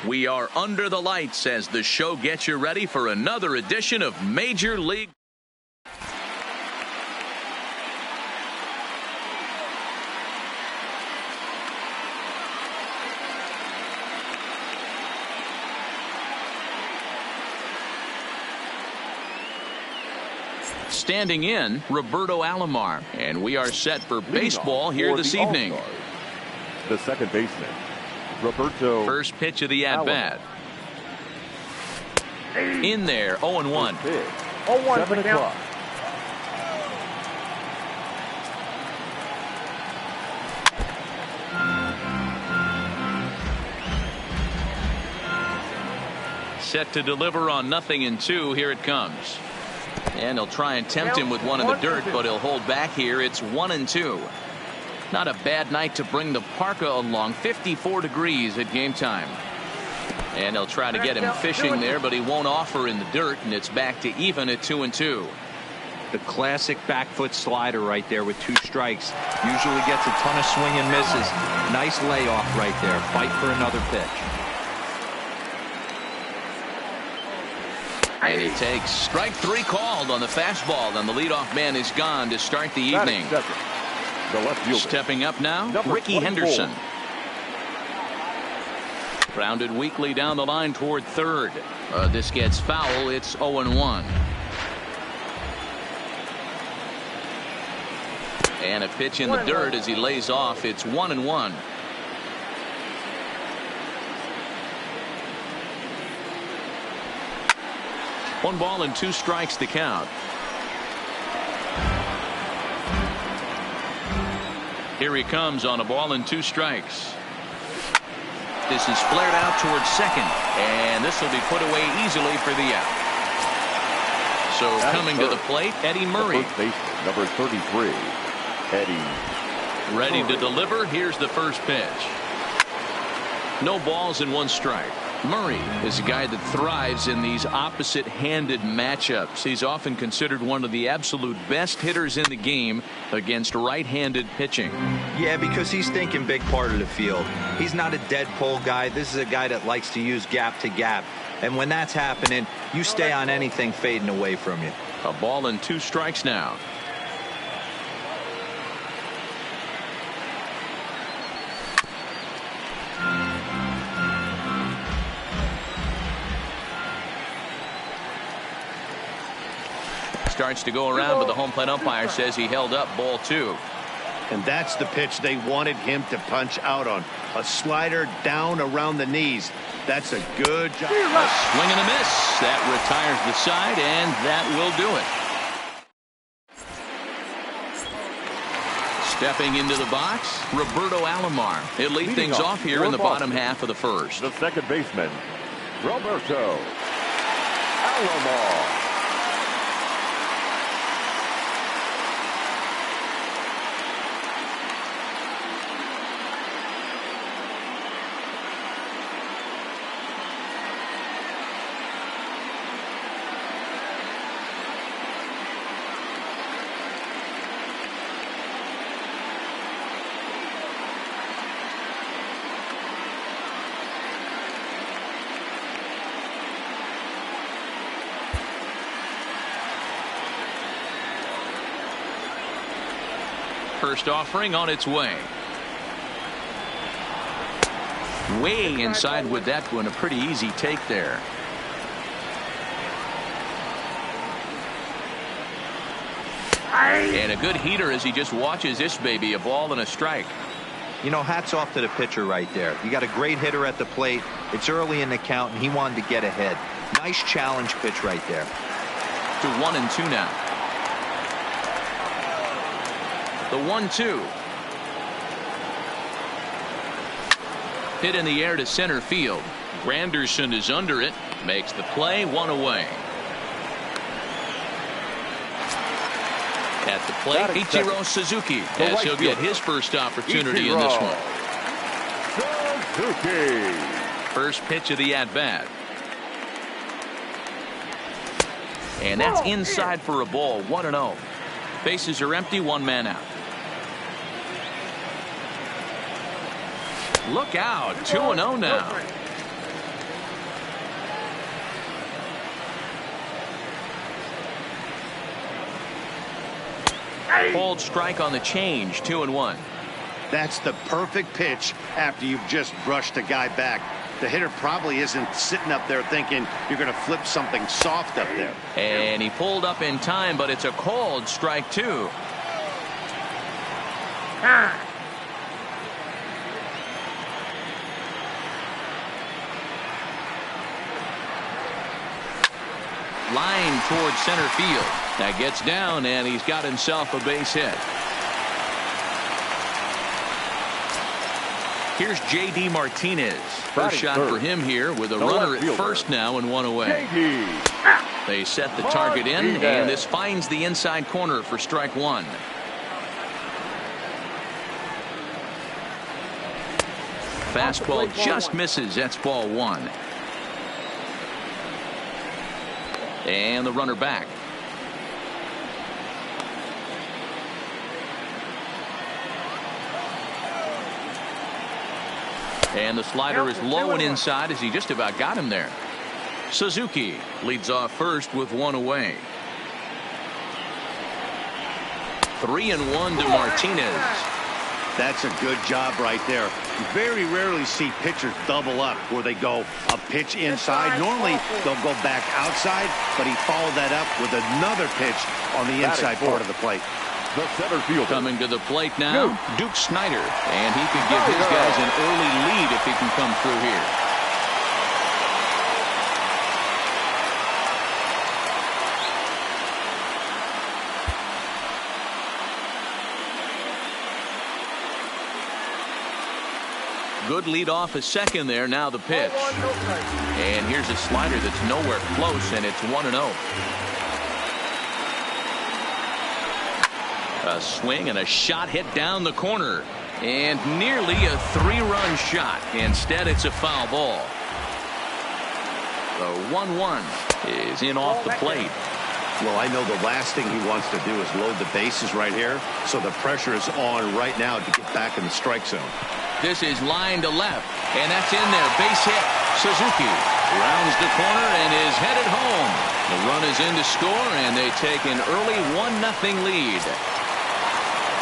We are under the lights as the show gets you ready for another edition of Major League. Standing in, Roberto Alomar, and we are set for baseball here this evening. The second baseman, Roberto. First pitch of the at-bat. In there, 0-1. 0-1. 7 o'clock. Set to deliver on 0-2. Here it comes. And he'll try and tempt him with one in the dirt, but he'll hold back here. It's 1-2. Not a bad night to bring the parka along. 54 degrees at game time. And they'll try to get him fishing there, but he won't offer in the dirt, and it's back to even at 2-2. The classic back foot slider right there with 2 strikes. Usually gets a ton of swing and misses. Nice layoff right there. Fight for another pitch. And he takes strike 3 called on the fastball, and the leadoff man is gone to start the evening. The left fielder. Stepping up now, Number Ricky 24. Henderson. Grounded weakly down the line toward third. This gets foul. It's 0-1. And a pitch in the dirt as he lays off. It's 1-1. One ball and 2 strikes to count. Here he comes on a ball and 2 strikes. This is flared out towards second, and this will be put away easily for the out. So coming to the plate, Eddie Murray. First baseman, number 33, Eddie. Ready to deliver. Here's the first pitch. No balls and 1 strike. Murray is a guy that thrives in these opposite-handed matchups. He's often considered one of the absolute best hitters in the game against right-handed pitching. Yeah, because he's thinking big part of the field. He's not a dead pull guy. This is a guy that likes to use gap to gap. And when that's happening, you stay on anything fading away from you. A ball and 2 strikes now. Starts to go around, but the home plate umpire says he held up ball 2. And that's the pitch they wanted him to punch out on. A slider down around the knees. That's a good job. A swing and a miss. That retires the side, and that will do it. Stepping into the box, Roberto Alomar. He'll lead things off here in the bottom half of the first. The second baseman, Roberto Alomar. First offering on its way. Way inside with that one. A pretty easy take there. And a good heater as he just watches this baby. A ball and a strike. You know, hats off to the pitcher right there. You got a great hitter at the plate. It's early in the count, and he wanted to get ahead. Nice challenge pitch right there. To 1-2 now. The 1-2. Hit in the air to center field. Granderson is under it. Makes the play. 1 away. At the plate, Ichiro Suzuki, as he'll get his first opportunity in this one. Suzuki. First pitch of the at-bat. And that's inside for a ball. 1-0. Bases are empty. 1 man out. Look out. 2-0 now. Called strike on the change, 2-1. That's the perfect pitch after you've just brushed a guy back. The hitter probably isn't sitting up there thinking you're going to flip something soft up there. And he pulled up in time, but it's a called strike 2. Line towards center field. That gets down, and he's got himself a base hit. Here's J.D. Martinez. First shot for him here with a runner at first now and one away. They set the target in, and this finds the inside corner for strike 1. Fastball just misses. That's ball 1. And the runner back. And the slider is low and inside as he just about got him there. Suzuki leads off first with one away. 3-1 to Martinez. That's a good job right there. You very rarely see pitchers double up where they go a pitch inside. Normally they'll go back outside, but he followed that up with another pitch on the inside part of the plate. The center fielder. Coming to the plate now, Duke Snyder. And he could give his guys an early lead if he can come through here. Good lead off a second there. Now the pitch. And here's a slider that's nowhere close, and it's 1-0. A swing and a shot hit down the corner. And nearly a 3-run shot. Instead, it's a foul ball. The 1-1 is in off the plate. Well, I know the last thing he wants to do is load the bases right here. So the pressure is on right now to get back in the strike zone. This is line to left, and that's in there. Base hit. Suzuki rounds the corner and is headed home. The run is in to score, and they take an early 1-0 lead.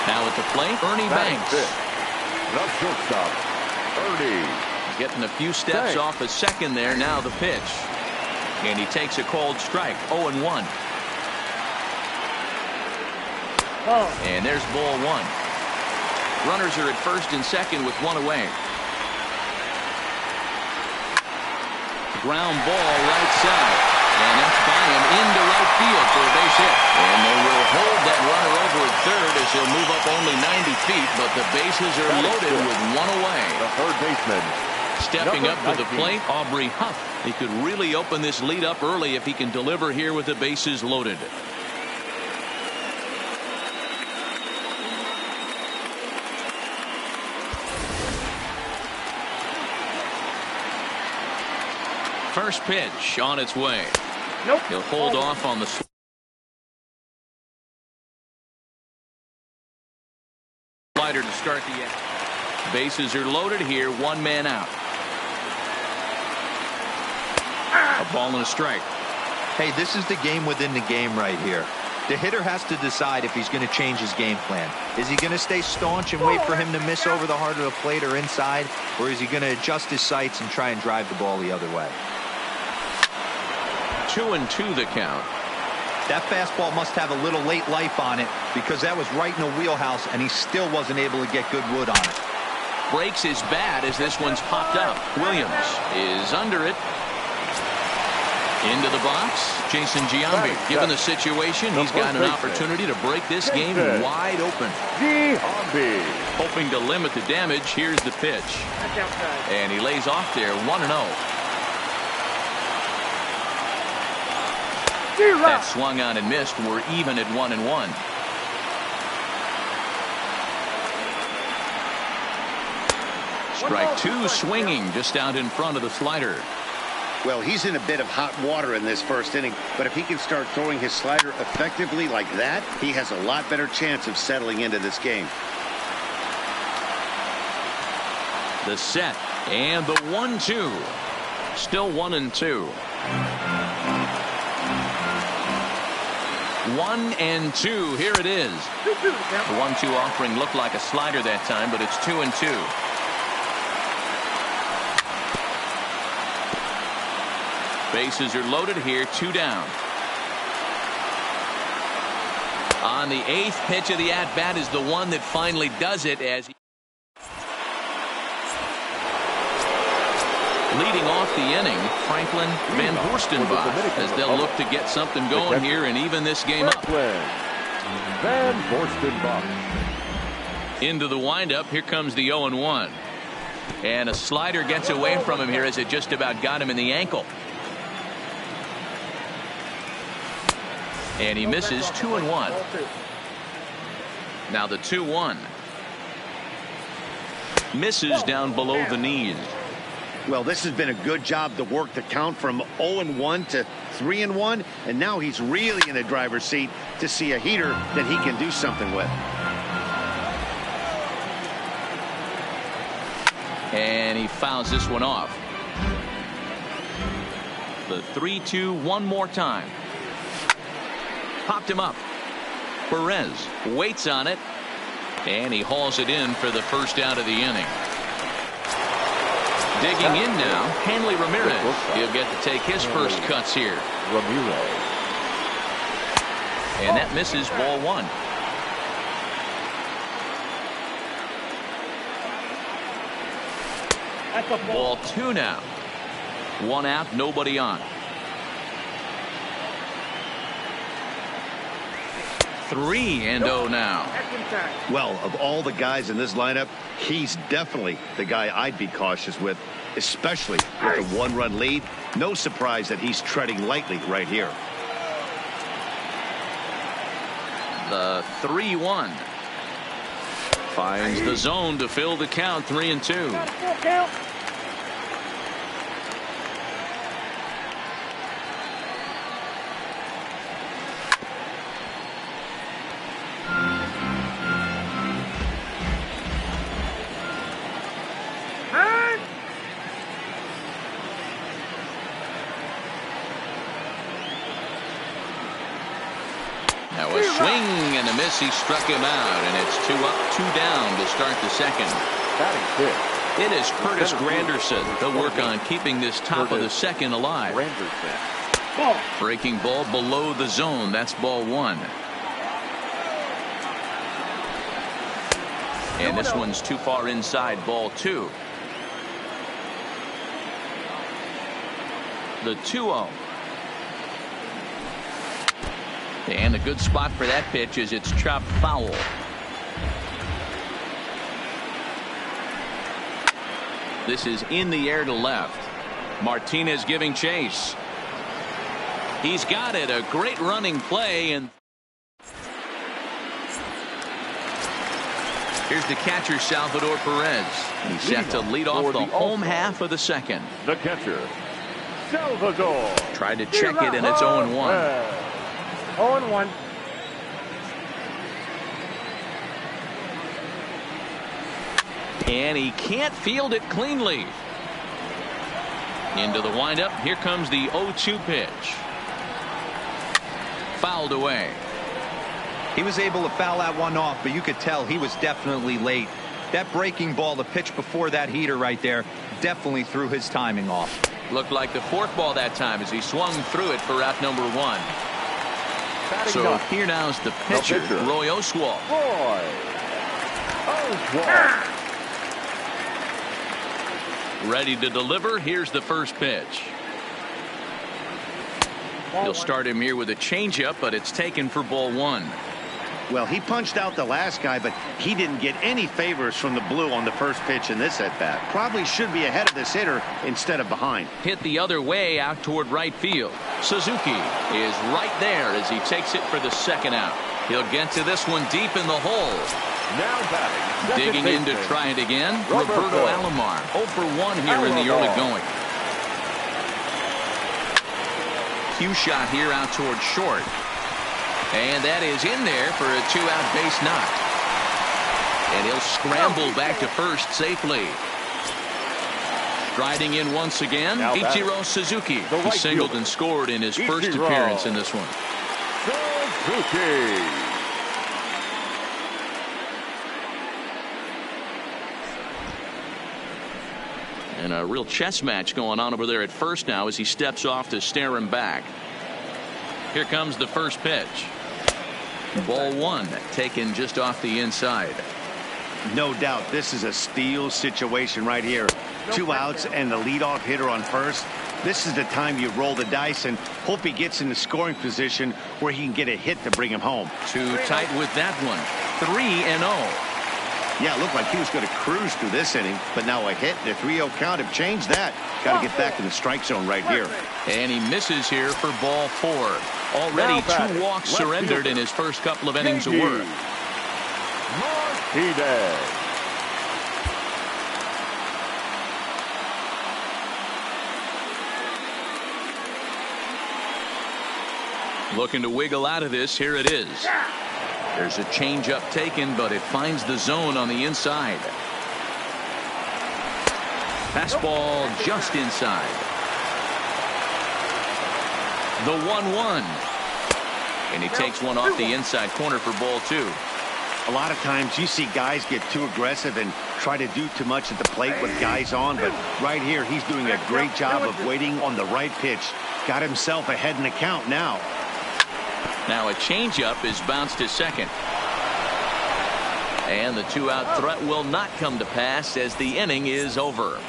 Now at the plate, Ernie Banks. The shortstop, Ernie. Getting a few steps off a second there. Now the pitch. And he takes a called strike. 0-1. And there's ball 1. Runners are at first and second with one away. Ground ball right side. And that's by him into right field for a base hit. And they will hold that runner over at third as he'll move up only 90 feet. But the bases are loaded with one away. The third baseman. Stepping up to the plate, Aubrey Huff. He could really open this lead up early if he can deliver here with the bases loaded. First pitch on its way. Nope. He'll hold off on the slider to start the action. Bases are loaded here. One man out. A ball and a strike. Hey, this is the game within the game right here. The hitter has to decide if he's going to change his game plan. Is he going to stay staunch and wait for him to miss over the heart of the plate or inside? Or is he going to adjust his sights and try and drive the ball the other way? 2-2 the count. That fastball must have a little late life on it because that was right in the wheelhouse and he still wasn't able to get good wood on it. Breaks is bad as this one's popped up. Williams is under it. Into the box, Jason Giambi. Given the situation, he's got an opportunity to break this game wide open. Giambi. Hoping to limit the damage, here's the pitch. And he lays off there, 1-0. That swung on and missed. We're even at 1-1. Strike 2 swinging just out in front of the slider. Well, he's in a bit of hot water in this first inning, but if he can start throwing his slider effectively like that, he has a lot better chance of settling into this game. The set and the 1-2. Still 1-2. 1-2. Here it is. The 1-2 offering looked like a slider that time, but it's 2-2. Bases are loaded here. 2 down. On the 8th pitch of the at-bat is the one that finally does it as he leading off the inning, Franklin Van Voorstenbach, as they'll look to get something going here and even this game up. Van Voorstenbach. Into the windup. Here comes the 0-1. And a slider gets away from him here as it just about got him in the ankle. And he misses. 2-1. Now the 2-1. Misses down below the knees. Well, this has been a good job to work the count from 0-1 to 3-1, and now he's really in the driver's seat to see a heater that he can do something with. And he fouls this one off. The 3-2 one more time. Popped him up. Perez waits on it, and he hauls it in for the first out of the inning. Digging in now, Hanley Ramirez. He'll get to take his first cuts here. Ramirez. And that misses. Ball 1. Ball 2 now. 1 out, nobody on. 3-0 now. Well, of all the guys in this lineup, he's definitely the guy I'd be cautious with, especially with a 1-run lead. No surprise that he's treading lightly right here. The 3-1 finds the zone to fill the count. 3-2. Now a swing and a miss. He struck him out, and it's 2 up, 2 down to start the second. Batting fifth. It is Curtis Granderson. They'll work on keeping this top of the second alive. Breaking ball below the zone. That's ball 1. And this one's too far inside. Ball 2. The 2-0. And a good spot for that pitch is it's chopped foul. This is in the air to left. Martinez giving chase. He's got it. A great running play. And here's the catcher, Salvador Perez. He's set to lead off the home half of the second. The catcher, Salvador. Tried to check it, and it's 0-1. 0-1. And he can't field it cleanly. Into the windup. Here comes the 0-2 pitch. Fouled away. He was able to foul that one off, but you could tell he was definitely late. That breaking ball, the pitch before that heater right there, definitely threw his timing off. Looked like the 4th ball that time as he swung through it for out number 1. So here now's the pitcher, Roy Oswalt. Ready to deliver. Here's the first pitch. He'll start him here with a changeup, but it's taken for ball 1. Well, he punched out the last guy, but he didn't get any favors from the blue on the first pitch in this at-bat. Probably should be ahead of this hitter instead of behind. Hit the other way out toward right field. Suzuki is right there as he takes it for the second out. He'll get to this one deep in the hole. Now batting. Digging in to try it again. Roberto Alomar. 0 for 1 here in the early going. Cue shot here out toward short. And that is in there for a 2-out base knock. And he'll scramble back to first safely. Striding in once again, Ichiro Suzuki. He singled and scored in his first appearance in this one. Suzuki. And a real chess match going on over there at first now as he steps off to stare him back. Here comes the first pitch. Ball one, taken just off the inside. No doubt this is a steal situation right here. 2 outs and the leadoff hitter on first. This is the time you roll the dice and hope he gets in the scoring position where he can get a hit to bring him home. Too tight with that one. 3-0. Yeah, it looked like he was going to cruise through this inning, but now a hit and a 3-0 count have changed that. Got to get back in the strike zone right here. And he misses here for ball four. Already 2 walks surrendered in his first couple of innings of work. Martinez. Looking to wiggle out of this. Here it is. There's a changeup taken, but it finds the zone on the inside. Fastball just inside. The 1-1. And he takes one off the inside corner for ball two. A lot of times you see guys get too aggressive and try to do too much at the plate with guys on, but right here he's doing a great job of waiting on the right pitch. Got himself ahead in the count now. Now a changeup is bounced to second. And the 2-out threat will not come to pass as the inning is over.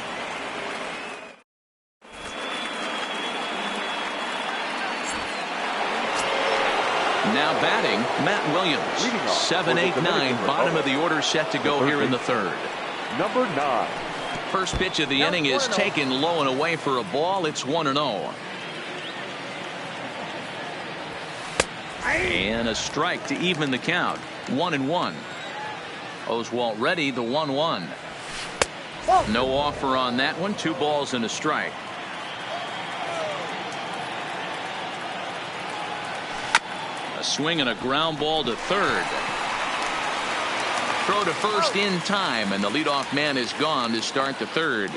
Now batting, Matt Williams. 7-8-9, bottom of the order set to go here in the third. Number 9. First pitch of the inning is taken low and away for a ball. It's 1-0. And a strike to even the count. 1-1. Oswalt ready, the 1-1. No offer on that one. 2 balls and a strike. A swing and a ground ball to third. Throw to first in time, and the leadoff man is gone to start the third.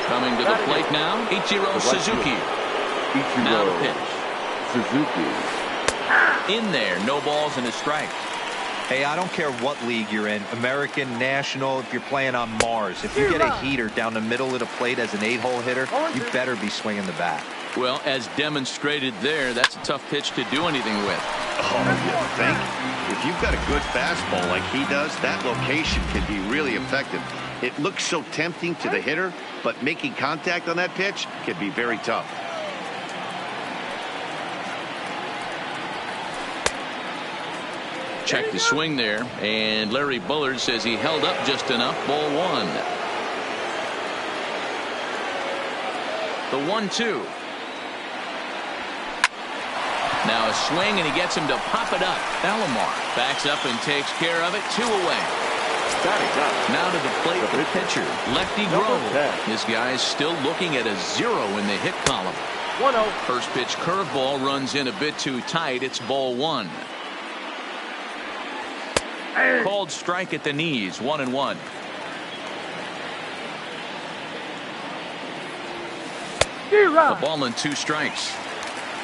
Coming to the plate now, Ichiro Suzuki. Now the pitch. Suzuki. In there, no balls and a strike. Hey, I don't care what league you're in, American, National, if you're playing on Mars. If you get a heater down the middle of the plate as an 8-hole hitter, you better be swinging the bat. Well, as demonstrated there, that's a tough pitch to do anything with. Oh, you think? If you've got a good fastball like he does, that location can be really effective. It looks so tempting to the hitter, but making contact on that pitch can be very tough. Check the swing there, and Larry Bullard says he held up just enough. Ball one. The 1-2. Now a swing, and he gets him to pop it up. Alomar backs up and takes care of it. 2 away. Now to the plate for the pitcher, Lefty Grove. This guy's still looking at a 0 in the hit column. 1-0. First pitch curveball runs in a bit too tight. It's ball one. Called strike at the knees. 1-1. A ball and 2 strikes.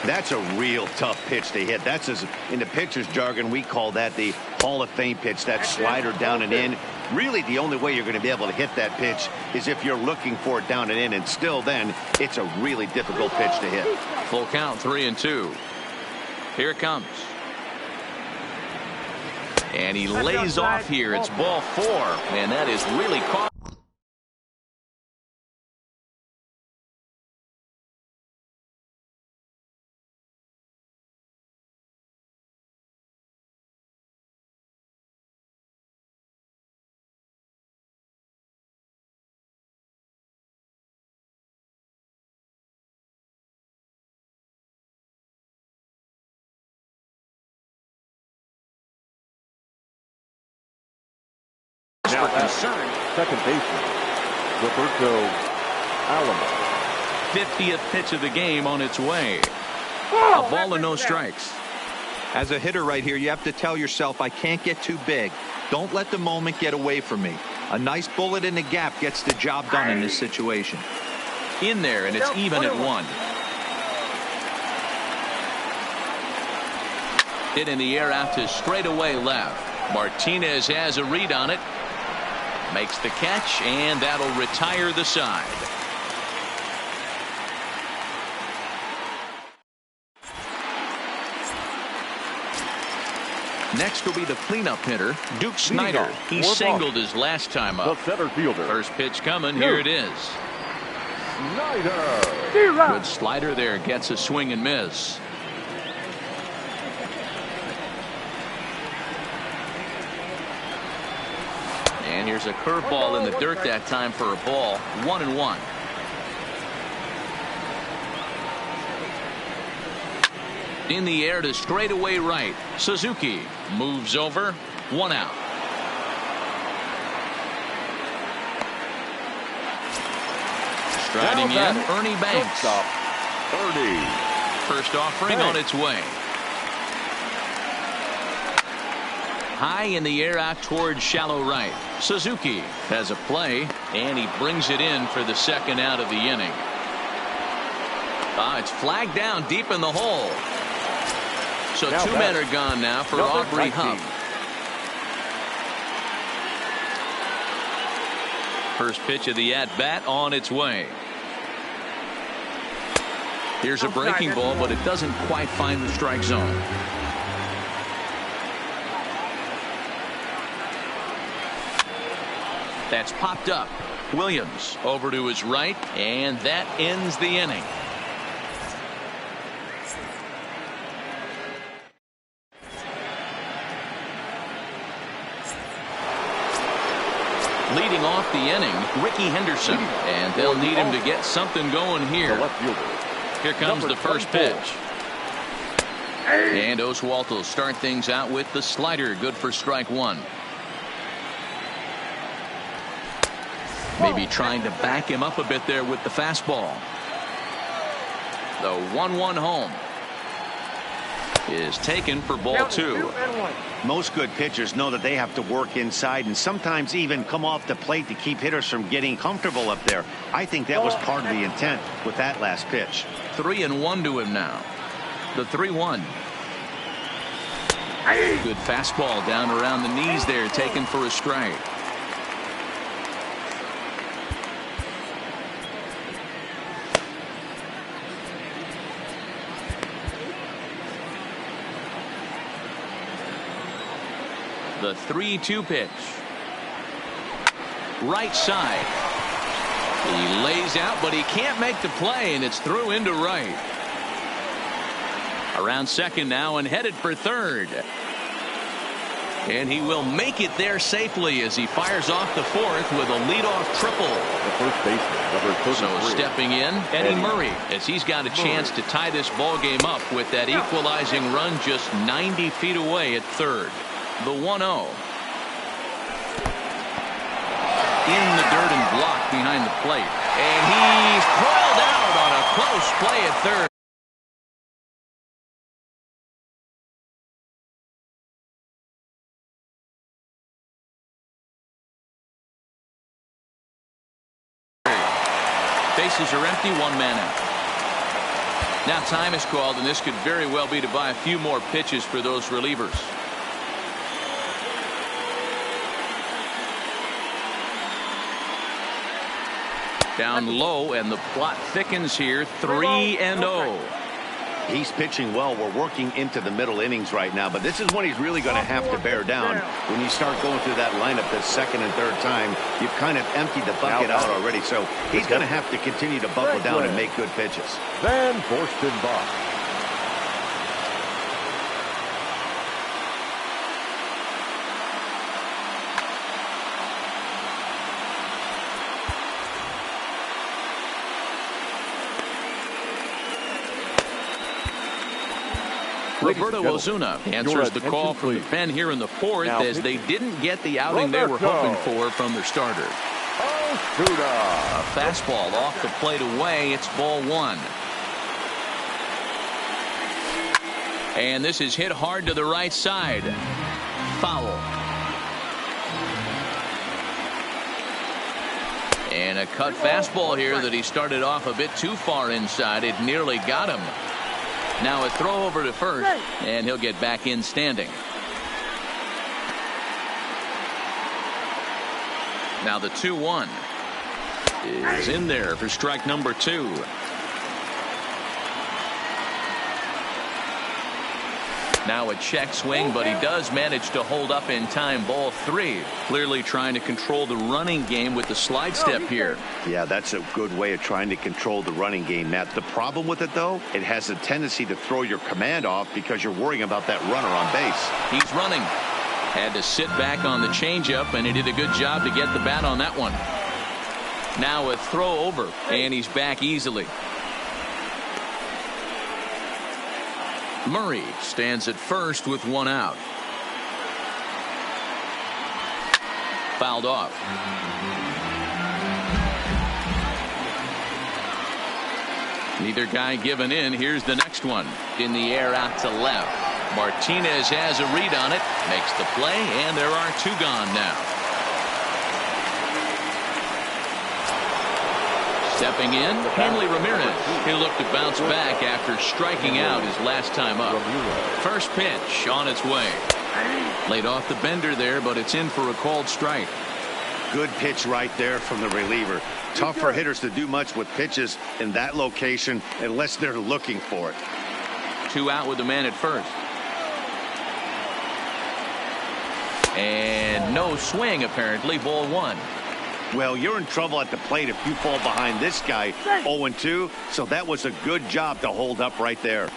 That's a real tough pitch to hit. That's, as in the pitcher's jargon, we call that the Hall of Fame pitch. That slider down and in. Really, the only way you're going to be able to hit that pitch is if you're looking for it down and in, and still then it's a really difficult pitch to hit. Full count, 3-2. Here it comes. And he lays off here. It's ball 4, and that is really caught. Now concern. Second baseman, Roberto Alomar. 50th pitch of the game on its way. A ball and no strikes. As a hitter right here, you have to tell yourself, I can't get too big. Don't let the moment get away from me. A nice bullet in the gap gets the job done in this situation. In there, and it's even at 1. Hit in the air out to straightaway left. Martinez has a read on it. Makes the catch, and that'll retire the side. Next will be the cleanup hitter, Duke Snyder. He singled his last time up. The center fielder. First pitch coming. Here it is. Snyder. Good slider there. Gets a swing and miss. And here's a curveball in the dirt that time for a ball. 1-1. In the air to straightaway right. Suzuki moves over. 1 out. Striding in, Ernie Banks. Stop. Ernie. First offering on its way. High in the air out towards shallow right. Suzuki has a play, and he brings it in for the second out of the inning. It's flagged down deep in the hole. So now 2 men are gone now for Aubrey Huff. First pitch of the at-bat on its way. Here's a breaking ball, but it doesn't quite find the strike zone. That's popped up. Williams over to his right, and that ends the inning. Leading off the inning, Ricky Henderson, and they'll need him to get something going here. Here comes the first pitch. And Oswalt will start things out with the slider, good for strike 1. Maybe trying to back him up a bit there with the fastball. The 1-1 home is taken for ball 2. Most good pitchers know that they have to work inside and sometimes even come off the plate to keep hitters from getting comfortable up there. I think that was part of the intent with that last pitch. 3-1 to him now. The 3-1. Good fastball down around the knees there, taken for a strike. The 3-2 pitch. Right side. He lays out, but he can't make the play, and it's through into right. Around second now and headed for third. And he will make it there safely as he fires off the fourth with a leadoff triple. The first baseman, number 33. So stepping in, Eddie Murray, as he's got a chance to tie this ball game up with that equalizing run just 90 feet away at third. The 1-0. In the dirt and blocked behind the plate. And he's pulled out on a close play at third. Bases are empty, 1 man out. Now time is called, and this could very well be to buy a few more pitches for those relievers. Down low, and the plot thickens here. 3-0. He's pitching well. We're working into the middle innings right now, but this is when he's really going to have to bear down. When you start going through that lineup the second and third time, you've kind of emptied the bucket out already, so he's going to have to continue to buckle down and make good pitches. Van Forstenbach. Roberto Ozuna answers the call from the pen here in the fourth as they didn't get the outing they were hoping for from their starter. A fastball off the plate away. It's ball 1. And this is hit hard to the right side. Foul. And a cut fastball here that he started off a bit too far inside. It nearly got him. Now a throw over to first, and he'll get back in standing. Now the 2-1 is in there for strike number 2. Now a check swing, but he does manage to hold up in time. Ball 3. Clearly trying to control the running game with the slide step here. Yeah, that's a good way of trying to control the running game, Matt. The problem with it, though, it has a tendency to throw your command off because you're worrying about that runner on base. He's running. Had to sit back on the changeup, and he did a good job to get the bat on that one. Now a throw over, and he's back easily. Murray stands at first with 1 out. Fouled off. Neither guy giving in. Here's the next one. In the air out to left. Martinez has a read on it. Makes the play, and there are 2 gone now. Stepping in, Hanley Ramirez. He'll look to bounce back after striking out his last time up. First pitch on its way. Laid off the bender there, but it's in for a called strike. Good pitch right there from the reliever. Tough for hitters to do much with pitches in that location unless they're looking for it. 2 out with the man at first. And no swing, apparently. Ball 1. Well, you're in trouble at the plate if you fall behind this guy 0-2, so that was a good job to hold up right there.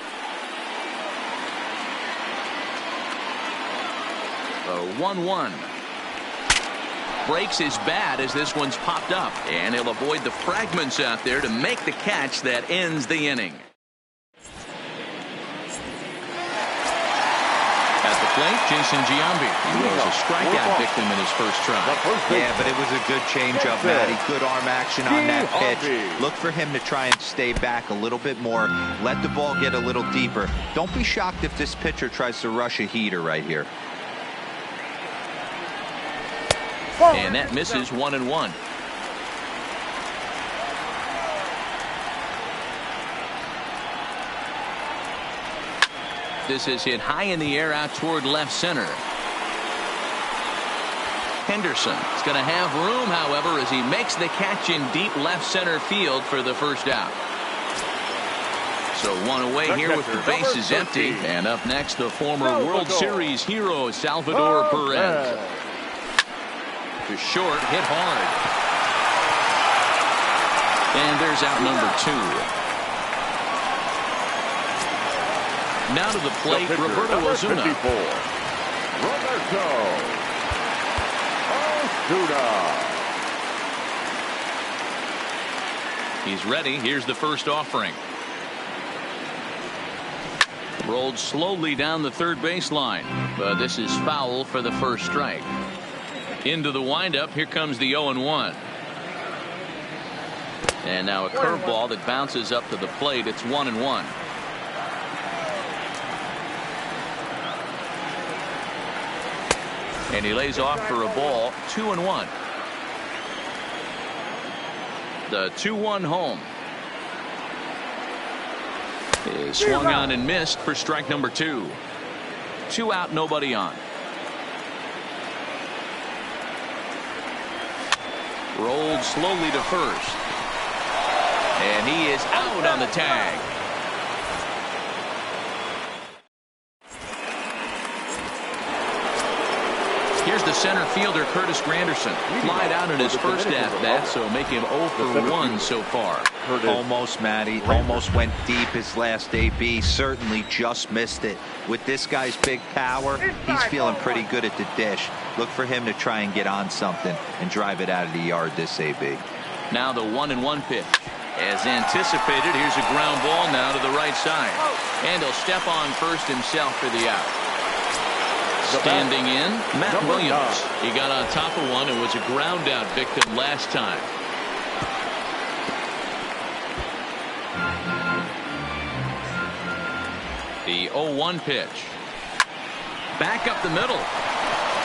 The 1-1. Breaks his bat as this one's popped up, and he'll avoid the fragments out there to make the catch that ends the inning. At the plate, Jason Giambi. He was a strikeout victim in his first try. Yeah, but it was a good changeup, Matty. Good arm action on that pitch. Look for him to try and stay back a little bit more. Let the ball get a little deeper. Don't be shocked if this pitcher tries to rush a heater right here. And that misses 1-1. This is hit high in the air out toward left center. Henderson is going to have room, however, as he makes the catch in deep left center field for the first out. So 1 away here with the bases empty. And up next, the former World Series hero, Salvador Perez. To short, hit hard. And there's out number 2. Now to the plate, Roberto Osuna. Roberto Osuna. He's ready. Here's the first offering. Rolled slowly down the third baseline, but this is foul for the first strike. Into the windup. Here comes the 0-1. And now a curveball that bounces up to the plate. It's 1-1. And he lays off for a ball. 2-1. The 2-1 home is swung on and missed for strike number 2. 2 out, nobody on. Rolled slowly to first. And he is out on the tag. Here's the center fielder, Curtis Granderson. Flied out in his first at-bat, so make him 0 for 1 so far. Almost, Matty. Almost went deep his last AB. Certainly just missed it. With this guy's big power, he's feeling pretty good at the dish. Look for him to try and get on something and drive it out of the yard this AB. Now the 1-1 pitch. As anticipated, here's a ground ball now to the right side. And he'll step on first himself for the out. Standing in, Matt Williams. He got on top of one and was a ground out victim last time. The 0-1 pitch. Back up the middle.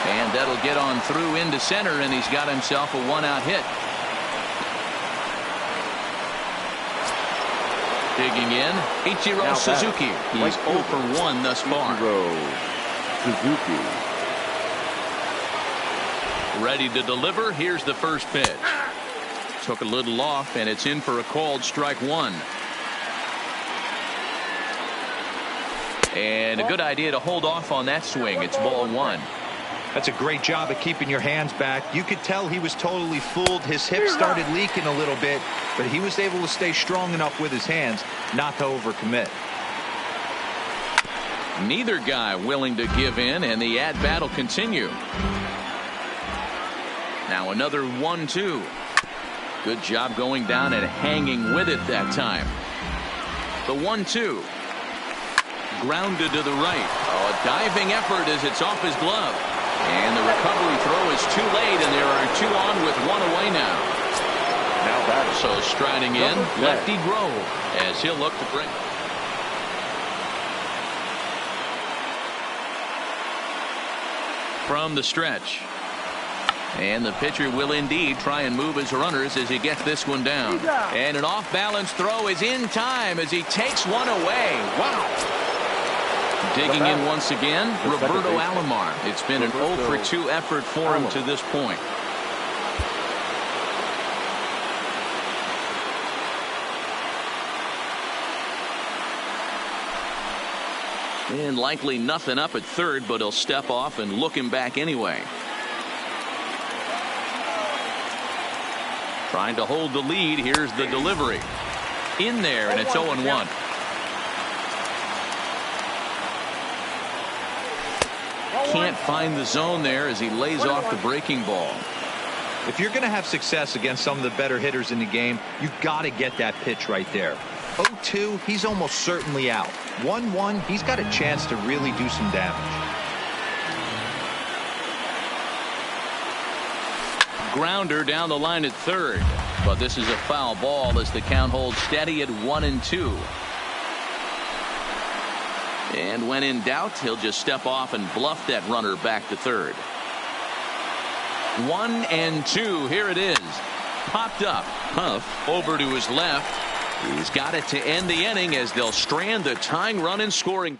And that'll get on through into center, and he's got himself a 1-out hit. Digging in, Ichiro Suzuki. He's 0 for 1 thus far. Suzuki. Ready to deliver. Here's the first pitch. Took a little off, and it's in for a called strike one. And a good idea to hold off on that swing. It's ball one. That's a great job of keeping your hands back. You could tell he was totally fooled. His hip started leaking a little bit, but he was able to stay strong enough with his hands not to overcommit. Neither guy willing to give in, and the at-bat will continue. Now another 1-2. Good job going down and hanging with it that time. The 1-2. Grounded to the right. Oh, a diving effort as it's off his glove. And the recovery throw is too late, and there are 2 on with 1 away now. Now batting. So striding in, lefty Grove, as he'll look to bring. From the stretch. And the pitcher will indeed try and move his runners as he gets this one down. And an off-balance throw is in time as he takes one away. Wow. Digging in once again, Roberto Alomar. It's been an 0 for 2 effort for him to this point. And likely nothing up at third, but he'll step off and look him back anyway. Trying to hold the lead. Here's the delivery. In there, and it's 0-1. Can't find the zone there as he lays off the breaking ball. If you're going to have success against some of the better hitters in the game, you've got to get that pitch right there. 0-2, he's almost certainly out. 1-1, he's got a chance to really do some damage. Grounder down the line at third, but this is a foul ball as the count holds steady at 1-2. And when in doubt, he'll just step off and bluff that runner back to third. 1-2. Here it is. Popped up. Huff over to his left. He's got it to end the inning as they'll strand the tying run in scoring.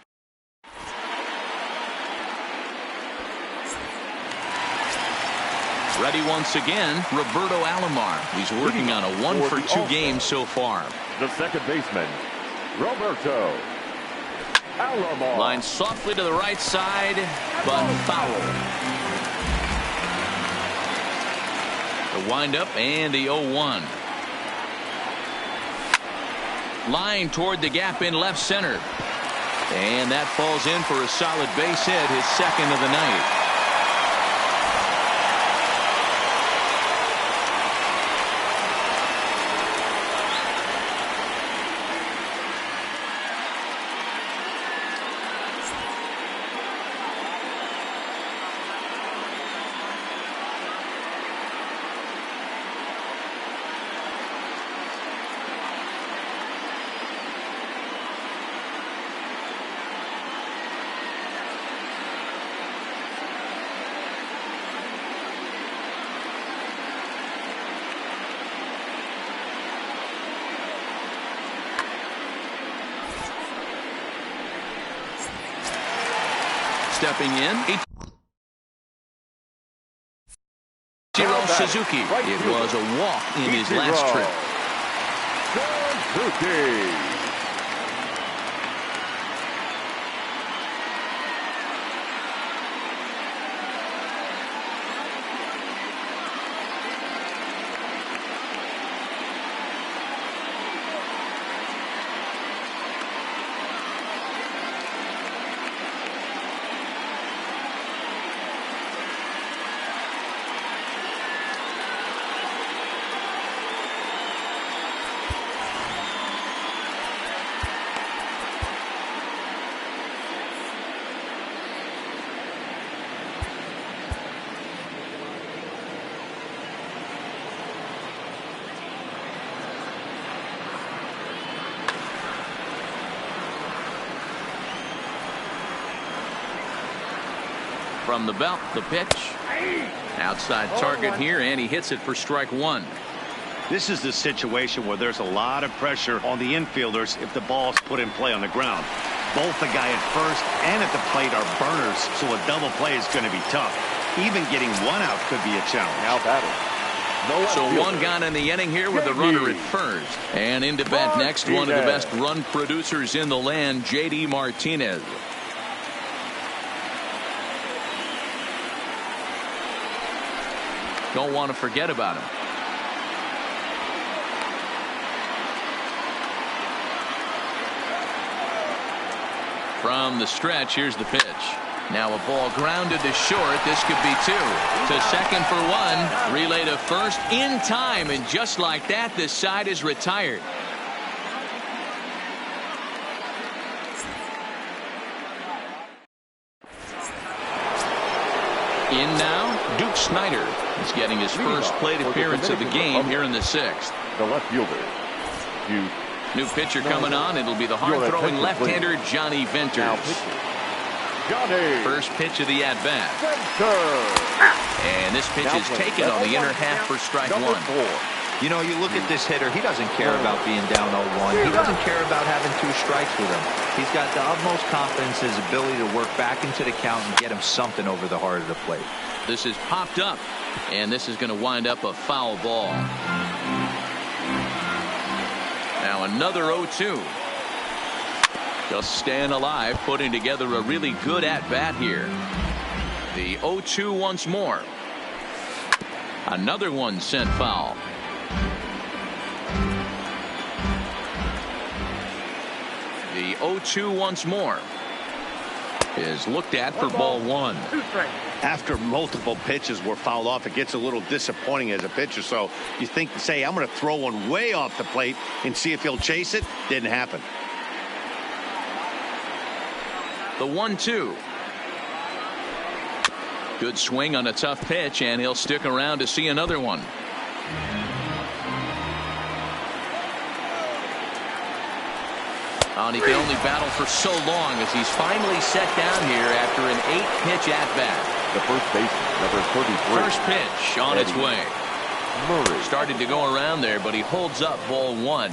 Ready once again, Roberto Alomar. He's working on a 1 for 2 game so far. The second baseman, Roberto Alomar. Line softly to the right side, but foul. The windup and the 0-1. Line toward the gap in left center. And that falls in for a solid base hit, his second of the night. Stepping in, Ichiro Suzuki. It was a walk in his last trip. Suzuki. From the belt, the pitch. Outside target here, and he hits it for strike one. This is the situation where there's a lot of pressure on the infielders if the ball's put in play on the ground. Both the guy at first and at the plate are burners, so a double play is going to be tough. Even getting one out could be a challenge. Now batting. So one gone in the inning here with the runner at first. And into bat next, one of the best run producers in the land, J.D. Martinez. Don't want to forget about him. From the stretch, here's the pitch. Now a ball grounded to short. This could be two. To second for one. Relay to first in time. And just like that, this side is retired. In now, Duke Snider is getting his first plate appearance of the game here in the sixth. The left fielder, Duke. New pitcher coming on. It'll be the hard-throwing left-hander Johnny Venters. First pitch of the at-bat. And this pitch is taken on the inner half for strike one. You know, you look at this hitter, he doesn't care about being down 0-1. He doesn't care about having 2 strikes with him. He's got the utmost confidence in his ability to work back into the count and get him something over the heart of the plate. This is popped up, and this is going to wind up a foul ball. Now another 0-2. Just staying alive, putting together a really good at-bat here. The 0-2 once more. Another one sent foul. The 0-2 once more is looked at for ball one. After multiple pitches were fouled off, it gets a little disappointing as a pitcher. So you think, say, I'm going to throw one way off the plate and see if he'll chase it. Didn't happen. The 1-2. Good swing on a tough pitch, and he'll stick around to see another one. And he can only battle for so long as he's finally set down here after an 8-pitch at-bat. The first baseman, number 33. First pitch on its way. Murray. Started to go around there, but he holds up ball one.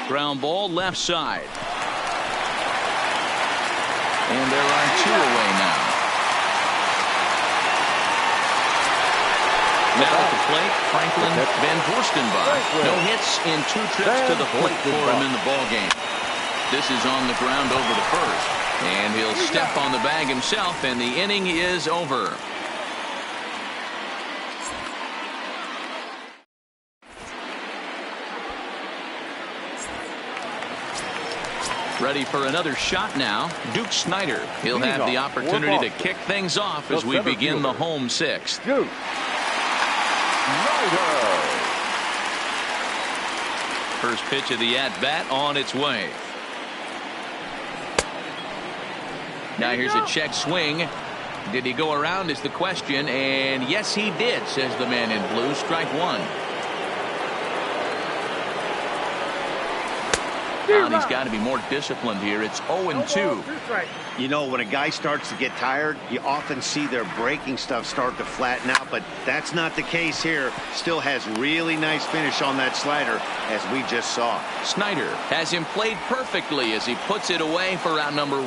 Ground ball left side. And there are 2 away now. Now at the plate, Franklin Van Forstenbach. No hits in 2 trips to the plate for him in the ball game. This is on the ground over to first. And he'll step on the bag himself, and the inning is over. Ready for another shot now. Duke Snider. He'll have the opportunity to kick things off as we begin the home sixth. Duke Snider. First pitch of the at-bat on its way. Now here's a check swing. Did he go around is the question, and yes he did, says the man in blue. Strike one. And he's got to be more disciplined here. It's 0-2. You know, when a guy starts to get tired, you often see their breaking stuff start to flatten out, but that's not the case here. Still has really nice finish on that slider, as we just saw. Snider has him played perfectly as he puts it away for out number 1.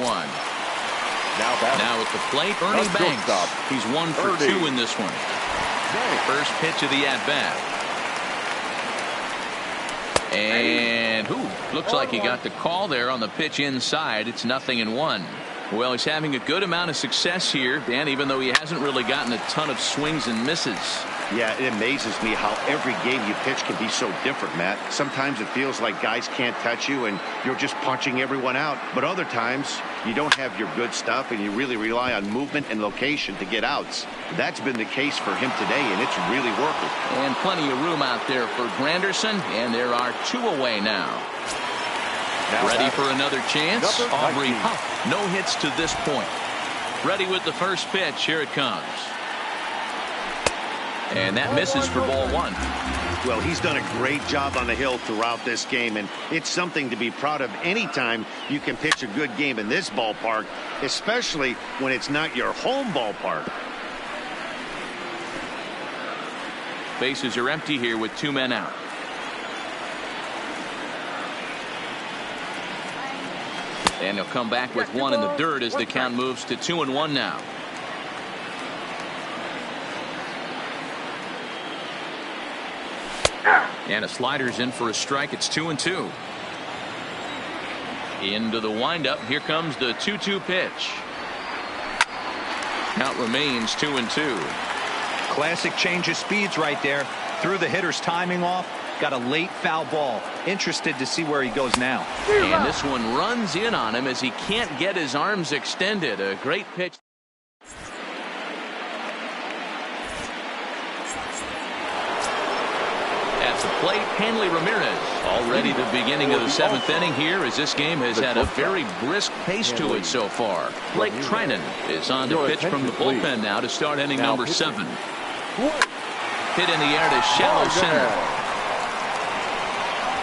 Now at the plate, Ernie Banks. He's 1 for 2 in this one. First pitch of the at-bat. And looks like he got the call there on the pitch inside. It's 0-1. Well, he's having a good amount of success here, Dan, even though he hasn't really gotten a ton of swings and misses. Yeah, it amazes me how every game you pitch can be so different, Matt. Sometimes it feels like guys can't touch you and you're just punching everyone out. But other times you don't have your good stuff and you really rely on movement and location to get outs. That's been the case for him today, and it's really working. And plenty of room out there for Granderson, and there are 2 away now. Ready for another chance? Aubrey Huff. No hits to this point. Ready with the first pitch. Here it comes. And that misses for ball 1. Well, he's done a great job on the hill throughout this game, and it's something to be proud of anytime you can pitch a good game in this ballpark, especially when it's not your home ballpark. Bases are empty here with 2 men out. And he'll come back with 1 in the dirt as the count moves to 2-1 now. And a slider's in for a strike. It's 2-2. Into the windup. Here comes the 2-2 pitch. Count remains 2-2. Classic change of speeds right there. Threw the hitter's timing off. Got a late foul ball. Interested to see where he goes now. And this one runs in on him as he can't get his arms extended. A great pitch. At the plate, Hanley Ramirez. Already the beginning of the 7th inning here as this game has had a very brisk pace to it so far. Blake Trinan is on to pitch from the bullpen now to start inning number 7. Hit in the air to shallow center.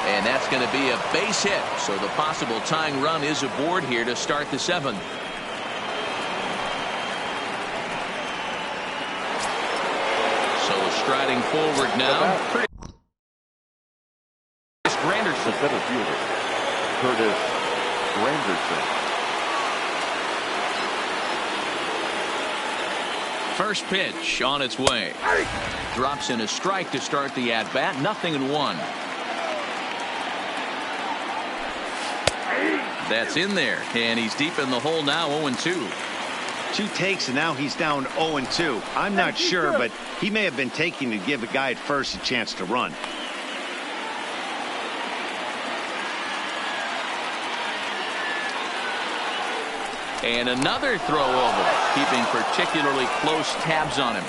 And that's going to be a base hit. So the possible tying run is aboard here to start the 7th. So striding forward now. The center fielder, Curtis Granderson. First pitch on its way. Drops in a strike to start the at-bat. 0-1. That's in there, and he's deep in the hole now. 0-2. 2 takes, and now he's down 0-2. I'm not sure, but he may have been taking to give a guy at first a chance to run. And another throw over, keeping particularly close tabs on him.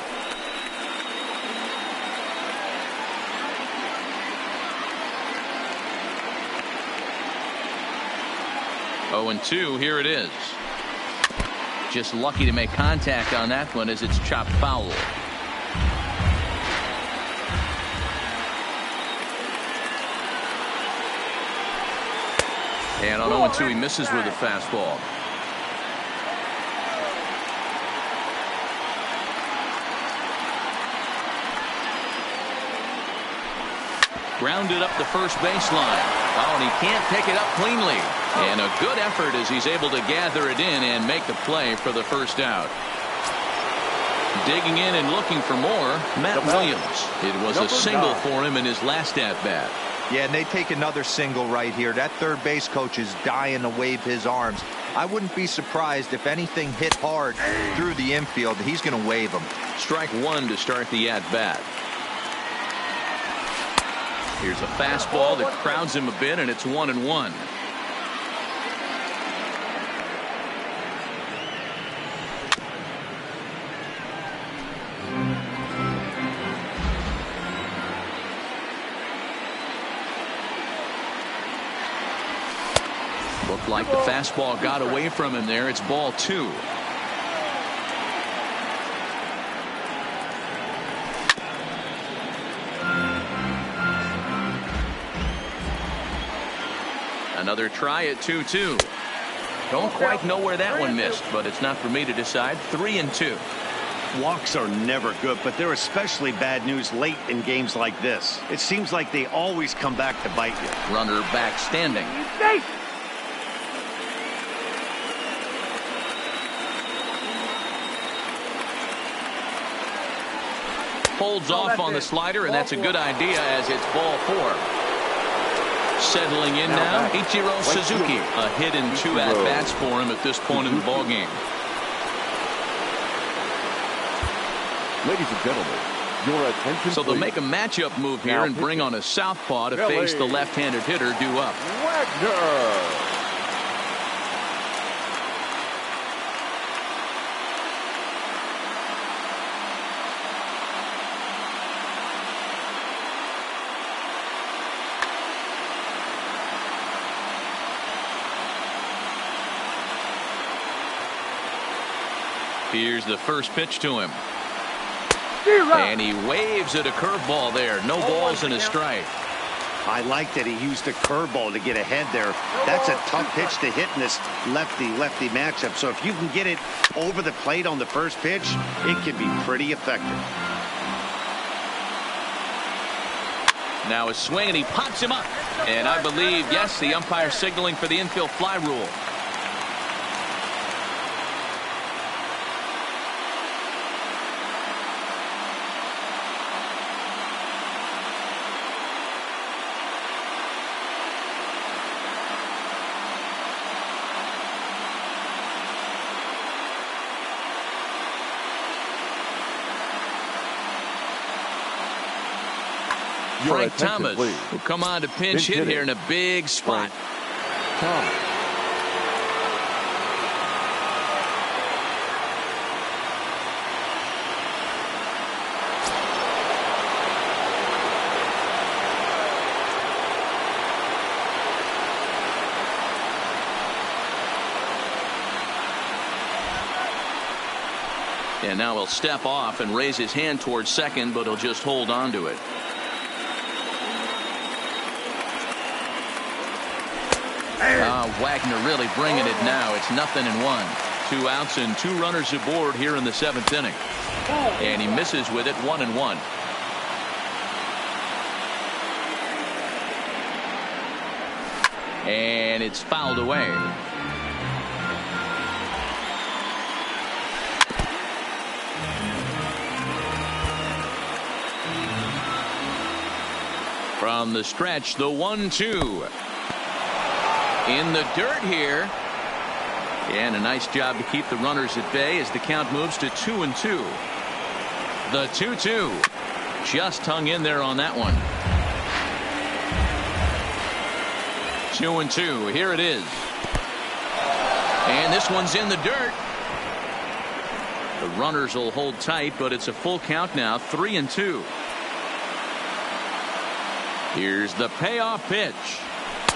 Oh, and 2, here it is. Just lucky to make contact on that one as it's chopped foul. And on 0-2, he misses with a fastball. Grounded up the first baseline. Oh, and he can't pick it up cleanly. And a good effort as he's able to gather it in and make the play for the first out. Digging in and looking for more, Matt Williams. It was a single for him in his last at-bat. Yeah, and they take another single right here. That third base coach is dying to wave his arms. I wouldn't be surprised if anything hit hard through the infield. He's going to wave them. Strike 1 to start the at-bat. Here's a fastball that crowds him a bit, and it's 1-1. Looked like the fastball got away from him there. It's ball 2. Another try at 2-2. Don't quite know where that one missed, but it's not for me to decide. 3-2. Walks are never good, but they're especially bad news late in games like this. It seems like they always come back to bite you. Runner back standing. Holds off on the slider, and that's a good idea as it's ball 4. Settling in now, Ichiro Suzuki. A hit in 2 at-bats for him at this point in the ballgame. Ladies and gentlemen, your attention. So they'll make a matchup move here and bring on a southpaw to face the left-handed hitter due up. Wagner. Here's the first pitch to him. And he waves at a curveball there. No balls and a strike. I like that he used a curveball to get ahead there. That's a tough pitch to hit in this lefty-lefty matchup. So if you can get it over the plate on the first pitch, it can be pretty effective. Now a swing, and he pops him up. And I believe, yes, the umpire signaling for the infield fly rule. Frank Thomas will come on to pinch hit here in a big spot. And now he'll step off and raise his hand towards second, but he'll just hold on to it. Wagner really bringing it now. It's 0-1. 2 outs and 2 runners aboard here in the 7th inning. And he misses with it, 1-1. And it's fouled away. From the stretch, the 1-2. In the dirt here. And a nice job to keep the runners at bay as the count moves to 2-2. The 2-2. Just hung in there on that one. 2-2. Here it is. And this one's in the dirt. The runners will hold tight, but it's a full count now. 3-2. Here's the payoff pitch.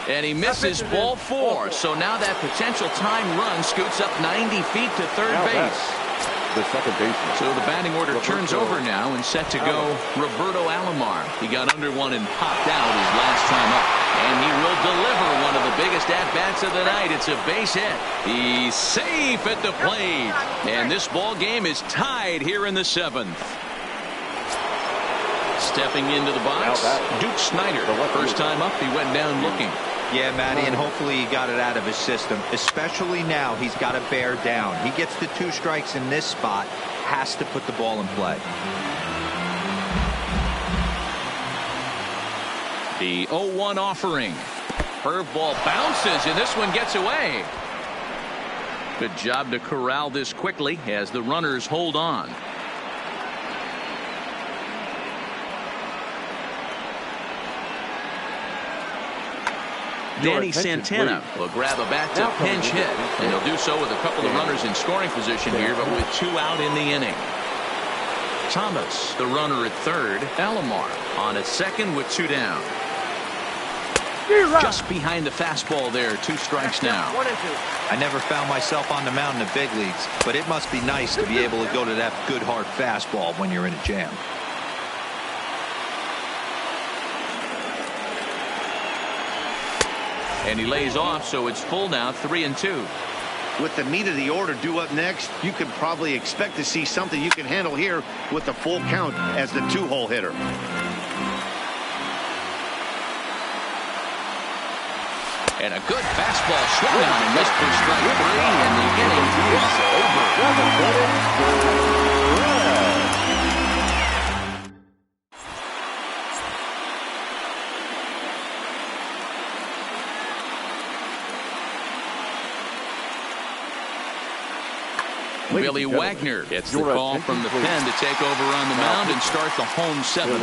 And he misses ball 4. So now that potential time run scoots up 90 feet to third base. The second baseman. So the batting order turns over now and set to go Roberto Alomar. He got under one and popped out his last time up. And he will deliver one of the biggest at-bats of the night. It's a base hit. He's safe at the plate. And this ball game is tied here in the 7th. Stepping into the box, Duke Snider. First time up, he went down looking. Yeah, Matty, and hopefully he got it out of his system. Especially now, he's got to bear down. He gets the 2 strikes in this spot, has to put the ball in play. The 0-1 offering. Curveball bounces, and this one gets away. Good job to corral this quickly as the runners hold on. Danny Santana will grab a bat to pinch hit, and he'll do so with a couple of runners in scoring position here, but with 2 out in the inning. Thomas, the runner at third. Alomar on at second with 2 down. Just behind the fastball there. 2 strikes now. I never found myself on the mound in the big leagues, but it must be nice to be able to go to that good hard fastball when you're in a jam. And he lays off, so it's full now, 3-2. With the meat of the order due up next, you could probably expect to see something you can handle here with the full count as the 2-hole hitter. And a good fastball swung on and missed for strike 3, and the inning is over. Billy Wagner gets the call from the pen to take over on the mound and start the home 7th.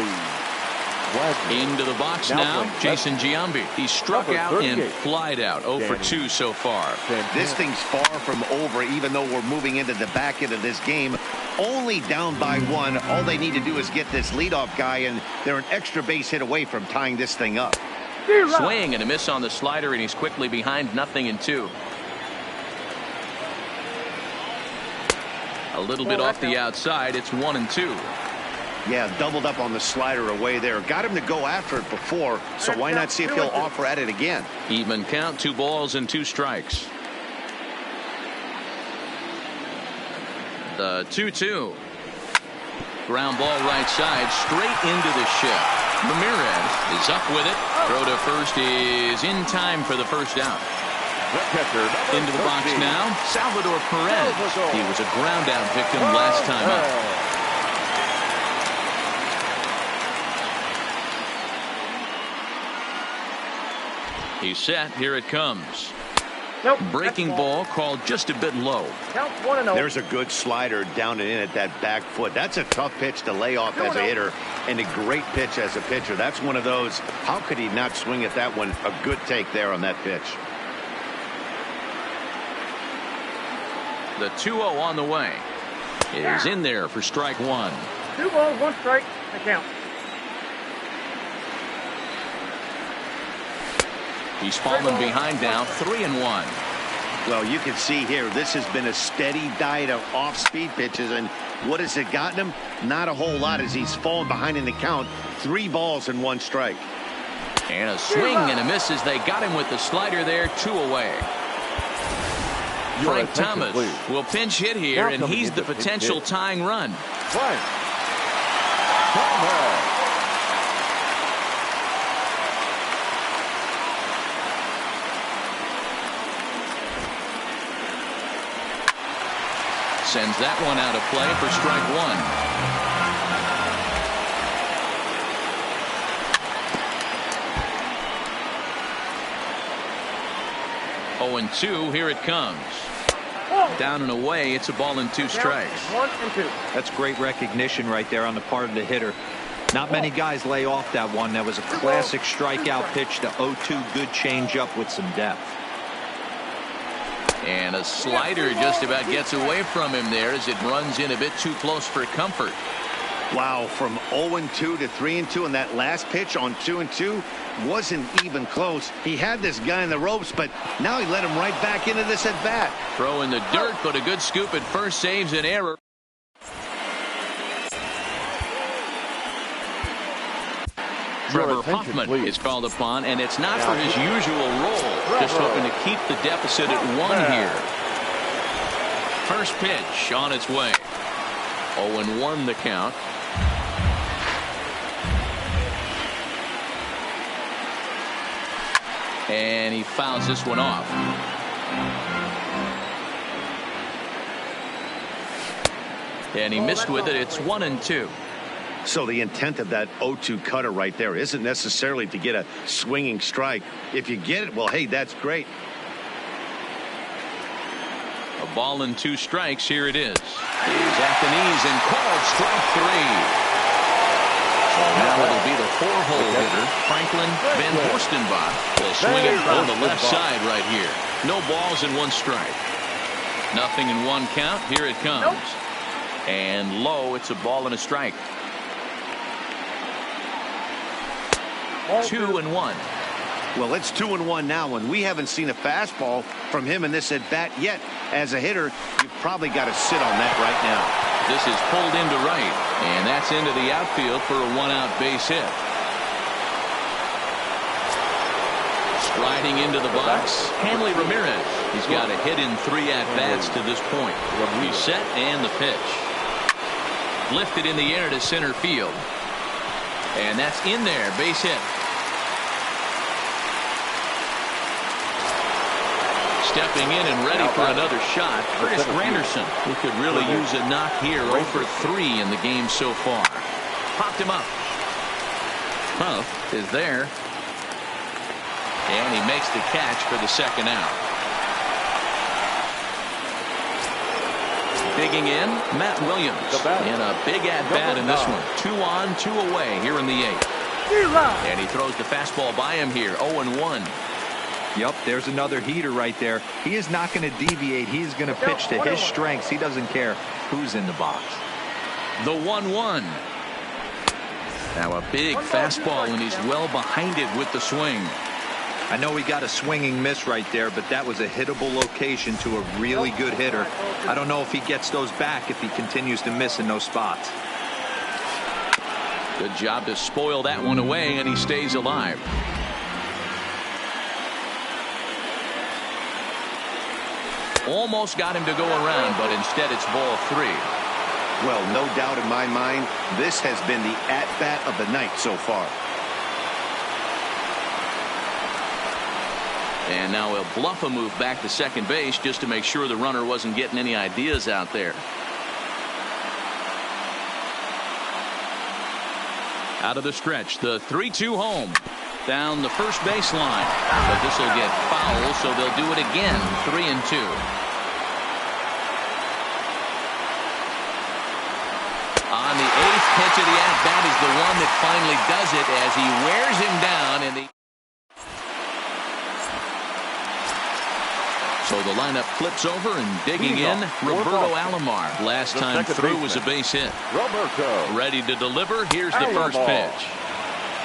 Into the box now, Jason Giambi. He struck out and flied out. 0 for 2 so far. This thing's far from over, even though we're moving into the back end of this game. Only down by 1. All they need to do is get this leadoff guy, and they're an extra base hit away from tying this thing up. Swing and a miss on the slider, and he's quickly behind 0-2. A little bit off the outside. It's 1-2. Yeah, doubled up on the slider away there. Got him to go after it before, so why not see if he'll offer at it again? Even count, 2 balls and 2 strikes. The 2-2. Ground ball right side, straight into the shift. Ramirez is up with it. Throw to first is in time for the first down. Into the box now, Salvador Perez. He was a ground out victim last time up. He's set. Here it comes. Breaking ball called just a bit low. There's a good slider down and in at that back foot. That's a tough pitch to lay off as a hitter, and a great pitch as a pitcher. That's one of those. How could he not swing at that one? A good take there on that pitch. The 2-0 on the way is in there for strike one. 2 balls, 1 strike. The count. He's fallen behind now, 3-1. Well, you can see here, this has been a steady diet of off-speed pitches, and what has it gotten him? Not a whole lot as he's fallen behind in the count. 3 balls and 1 strike. And a swing and a miss as they got him with the slider there, 2 away. Frank Thomas will pinch hit here, and he's the potential tying run. Sends that one out of play for strike one. 0-2, here it comes. Down and away, it's a ball and 2 strikes. 1 and 2. That's great recognition right there on the part of the hitter. Not many guys lay off that one. That was a classic strikeout pitch to 0-2. Good changeup with some depth. And a slider just about gets away from him there as it runs in a bit too close for comfort. Wow, from 0-2 to 3-2, and that last pitch on 2-2 wasn't even close. He had this guy in the ropes, but now he let him right back into this at bat. Throw in the dirt, but a good scoop at first saves an error. Trevor Hoffman is called upon, and it's not for his usual role. Just hoping to keep the deficit at 1 here. First pitch on its way. 0-1 the count. And he fouls this one off. And he missed with it. It's 1-2. So the intent of that 0-2 cutter right there isn't necessarily to get a swinging strike. If you get it, well, hey, that's great. A ball and 2 strikes. Here it is. He's at the knees and called strike 3. So now it'll be the 4-hole hitter, Franklin Van Horstenbach. Will swing it on the left side right here. No balls and 1 strike. Nothing in 1 count. Here it comes. And low, it's a ball and a strike. 2-1. Well, it's 2-1 now, and we haven't seen a fastball from him in this at bat yet. As a hitter, you've probably got to sit on that right now. This is pulled into right, and that's into the outfield for a 1-out base hit. Striding into the box, Hanley Ramirez. He's got a hit in 3 at-bats to this point. He's set, and the pitch. Lifted in the air to center field. And that's in there, base hit. Stepping in and ready for another shot, Curtis Granderson, who could really use a knock here. 0 for 3 in the game so far. Popped him up. Huff is there. And he makes the catch for the 2nd out. Digging in, Matt Williams. In a big at-bat in this one. 2 on, 2 away here in the 8th. And he throws the fastball by him here. 0-1. Yep, there's another heater right there. He is not going to deviate. He's going to pitch to his strengths. He doesn't care who's in the box. The 1-1. Now a big fastball, and he's well behind it with the swing. I know he got a swinging miss right there, but that was a hittable location to a really good hitter. I don't know if he gets those back if he continues to miss in those spots. Good job to spoil that one away, and he stays alive. Almost got him to go around, but instead it's ball 3. Well, no doubt in my mind, this has been the at-bat of the night so far. And now he'll bluff a move back to second base just to make sure the runner wasn't getting any ideas out there. Out of the stretch, the 3-2 home. Down the first baseline. But this will get foul, so they'll do it again. 3-2. On the 8th pitch of the at-bat is the one that finally does it as he wears him down in the... So the lineup flips over and digging in, Roberto Alomar. Last time through was a base hit. Roberto. Ready to deliver. Here's the first pitch.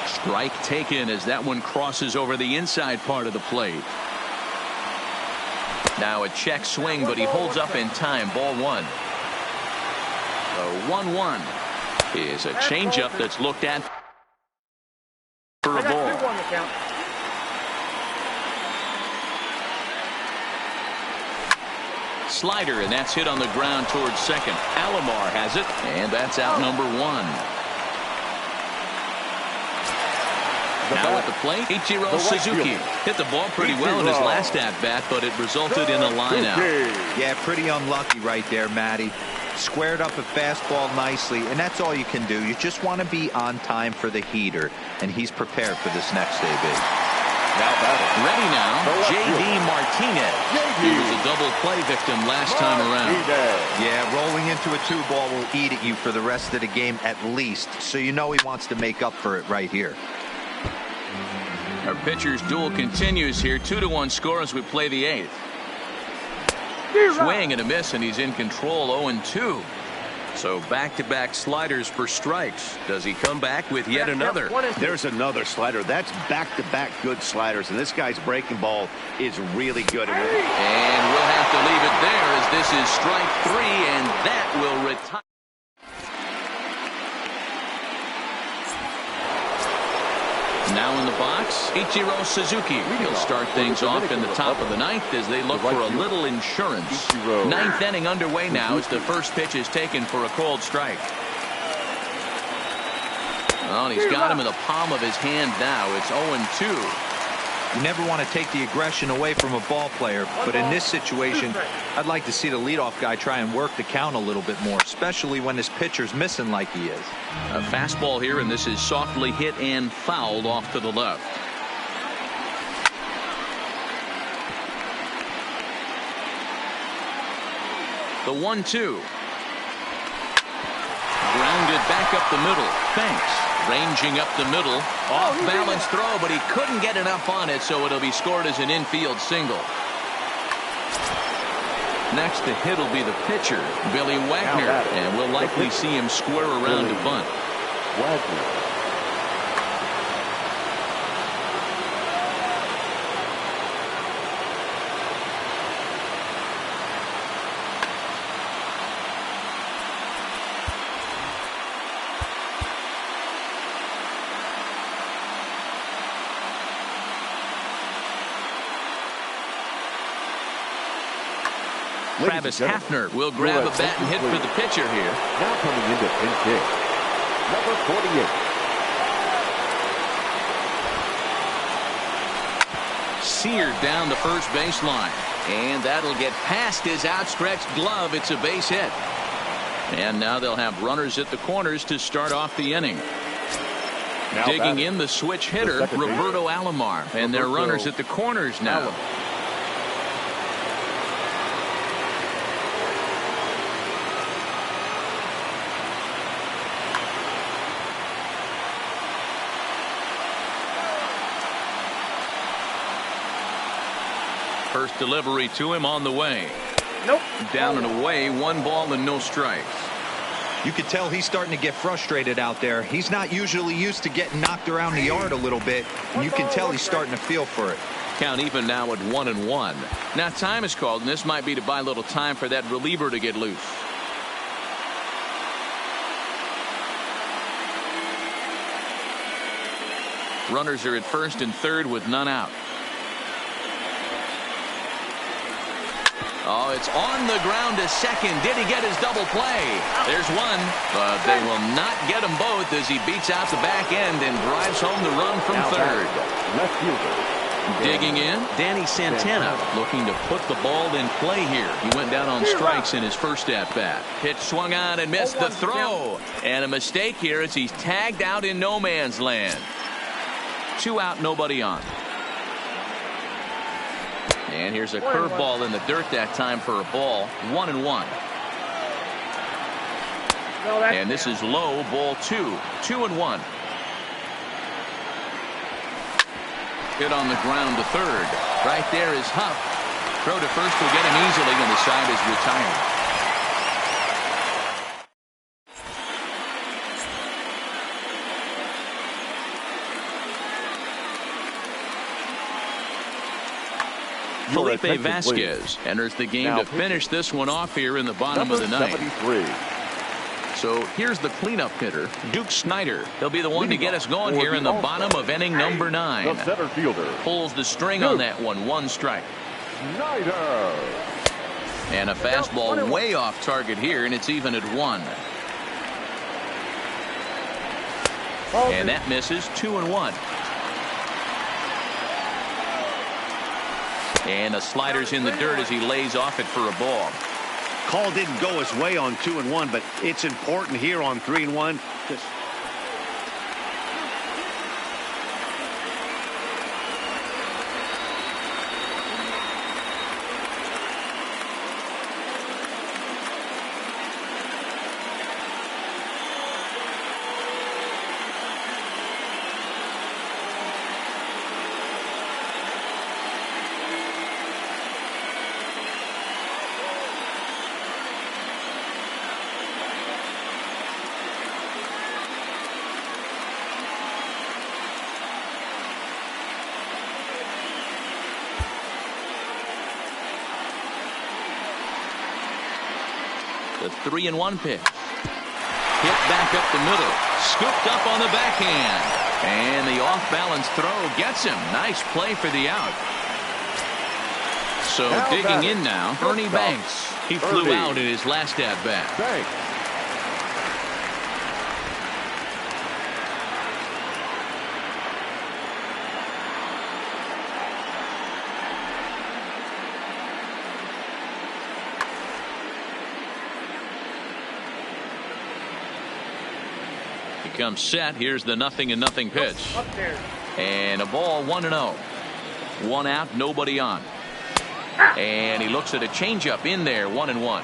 Strike taken as that one crosses over the inside part of the plate. Now a check swing, but he holds up in time. Ball one. The 1-1 is a changeup that's looked at for a ball. Slider, and that's hit on the ground towards second. Alomar has it, and that's out number one. Now at the plate, Ichiro Suzuki hit the ball pretty well in his last at-bat, but it resulted in a line-out. Yeah, pretty unlucky right there, Matty. Squared up a fastball nicely, and that's all you can do. You just want to be on time for the heater, and he's prepared for this next AB. Now batting. Ready now, J.D. Martinez. He was a double play victim last time around. Yeah, rolling into a 2-ball will eat at you for the rest of the game at least, so you know he wants to make up for it right here. Our pitcher's duel continues here. 2-1 score as we play the 8th. Swing and a miss, and he's in control. 0-2. So back-to-back sliders for strikes. Does he come back with yet another? There's another slider. That's back-to-back good sliders, and this guy's breaking ball is really good. And we'll have to leave it there as this is strike 3, and that will retire. Now in the box, Ichiro Suzuki. He'll start things off in the top of the 9th as they look for a little insurance. 9th inning underway now as the first pitch is taken for a called strike. Well, he's got him in the palm of his hand now. It's 0-2. You never want to take the aggression away from a ball player, but in this situation, I'd like to see the leadoff guy try and work the count a little bit more, especially when his pitcher's missing like he is. A fastball here, and this is softly hit and fouled off to the left. The 1-2. Grounded back up the middle. Thanks. Ranging up the middle. Off balance throw, but he couldn't get enough on it, so it'll be scored as an infield single. Next to hit will be the pitcher, Billy Wagner, and we'll likely see him square around to bunt. Wagner. Travis Hafner will grab a bat and hit for the pitcher here. Now coming into pinch hit, number 48. Seared down the first baseline, and that'll get past his outstretched glove. It's a base hit. And now they'll have runners at the corners to start off the inning. Now digging in the switch hitter, Roberto Alomar, and their runners at the corners now. First delivery to him on the way. Nope. Down and away, 1 ball and no strikes. You could tell he's starting to get frustrated out there. He's not usually used to getting knocked around the yard a little bit, and you can tell he's starting to feel for it. Count even now at 1-1. Now time is called, and this might be to buy a little time for that reliever to get loose. Runners are at first and third with none out. Oh, it's on the ground to second. Did he get his double play? There's one, but they will not get them both as he beats out the back end and drives home the run from third. Left fielder, Digging in, Danny Santana looking to put the ball in play here. He went down on strikes in his first at-bat. Pitch swung on and missed the throw. And a mistake here as he's tagged out in no man's land. 2 out, nobody on. And here's a curveball in the dirt that time for a ball. 1-1. And this is low, ball 2. 2-1. Hit on the ground to third. Right there is Huff. Throw to first will get him easily, and the side is retired. Felipe Vasquez enters the game now to finish this one off here in the bottom of the ninth. 73. So here's the cleanup hitter, Duke Snider. He'll be the one to get us going here in the bottom of inning number 9. The center fielder pulls the string on that one. 1 strike. Snider. And a fastball way off target here, and it's even at 1. And that misses. 2-1. And the slider's in the dirt as he lays off it for a ball. Call didn't go his way on 2-1, but it's important here on 3-1. The 3-1 pitch. Hit back up the middle. Scooped up on the backhand. And the off-balance throw gets him. Nice play for the out. So digging in now, Ernie Banks. He flew out in his last at-bat. Banks. Comes set. Here's the 0-0 pitch. And a ball. 1-0. 1 out, nobody on. And he looks at a changeup in there. 1-1.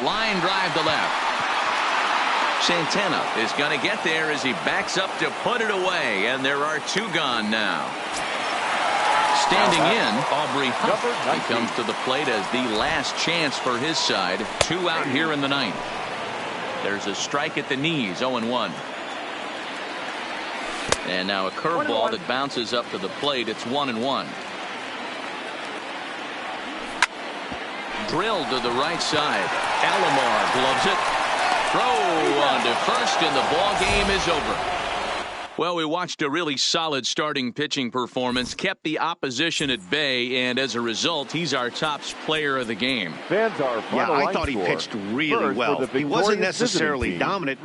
Line drive to left. Santana is going to get there as he backs up to put it away, and there are 2 gone now. Standing in, Aubrey Huff. He comes to the plate as the last chance for his side. 2 out here in the 9th. There's a strike at the knees. 0-1. And now a curveball that bounces up to the plate. It's 1-1. Drilled to the right side. Alomar gloves it. Throw on to first, and the ball game is over. Well, we watched a really solid starting pitching performance, kept the opposition at bay, and as a result, he's our top player of the game. Fans are I thought he pitched really well. He wasn't necessarily dominant.